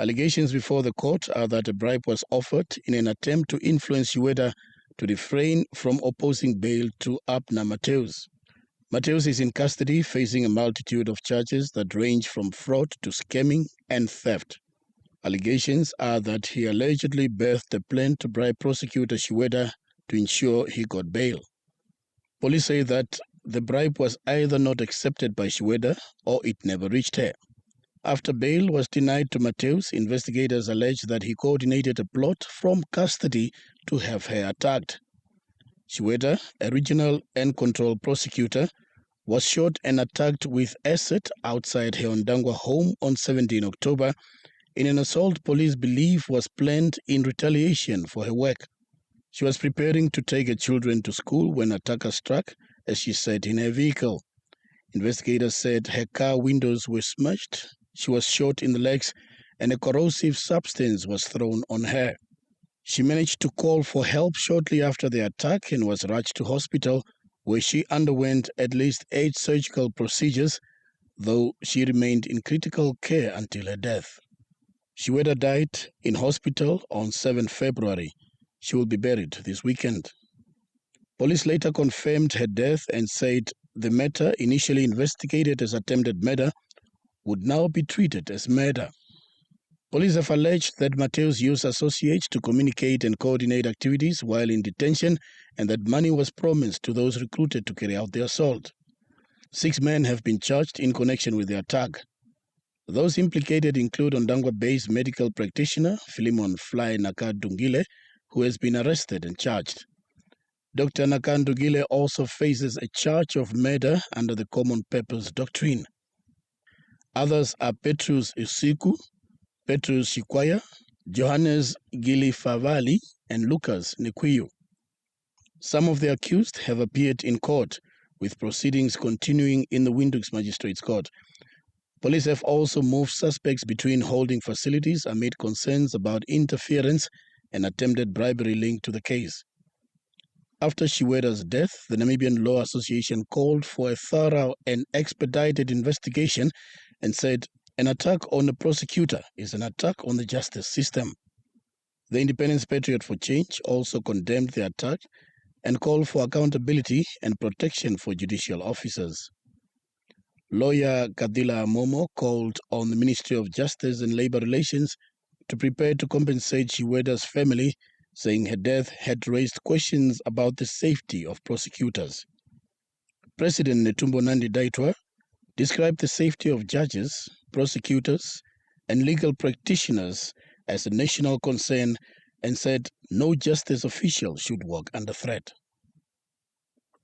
Allegations before the court are that a bribe was offered in an attempt to influence Shiweda to refrain from opposing bail to Abner Mateus. Matheus is in custody facing a multitude of charges that range from fraud to scamming and theft. Allegations are that he allegedly birthed a plan to bribe prosecutor Shiweda to ensure he got bail. Police say that the bribe was either not accepted by Shiweda or it never reached her. After bail was denied to Matheus, investigators allege that he coordinated a plot from custody to have her attacked. Shiweda, a regional and control prosecutor, was shot and attacked with acid outside her Ondangwa home on 17 October in an assault police believe was planned in retaliation for her work. She was preparing to take her children to school when attackers struck as she sat in her vehicle. Investigators said her car windows were smashed, she was shot in the legs, and a corrosive substance was thrown on her. She managed to call for help shortly after the attack and was rushed to hospital, where she underwent at least 8 surgical procedures, though she remained in critical care until her death. Shiweda died in hospital on 7 February. She will be buried this weekend. Police later confirmed her death and said the matter, initially investigated as attempted murder, would now be treated as murder. Police have alleged that Matheus used associates to communicate and coordinate activities while in detention and that money was promised to those recruited to carry out the assault. 6 men have been charged in connection with the attack. Those implicated include Ondangwa-based medical practitioner Philemon Fly Nakandungile, who has been arrested and charged. Dr. Nakandungile also faces a charge of murder under the Common Purpose Doctrine. Others are Petrus Isiku, Petrus Shikwaya, Johannes Gilifavali, and Lucas Nekwiyu. Some of the accused have appeared in court, with proceedings continuing in the Windhoek Magistrates Court. Police have also moved suspects between holding facilities amid concerns about interference and attempted bribery linked to the case. After Shiweda's death, the Namibian Law Association called for a thorough and expedited investigation and said an attack on a prosecutor is an attack on the justice system. The Independence Patriot for Change also condemned the attack and called for accountability and protection for judicial officers. Lawyer Kadila Momo called on the Ministry of Justice and Labor Relations to prepare to compensate Shiweda's family, saying her death had raised questions about the safety of prosecutors. President Netumbo Nandi-Ndaitwah described the safety of judges, prosecutors, and legal practitioners as a national concern and said no justice official should work under threat.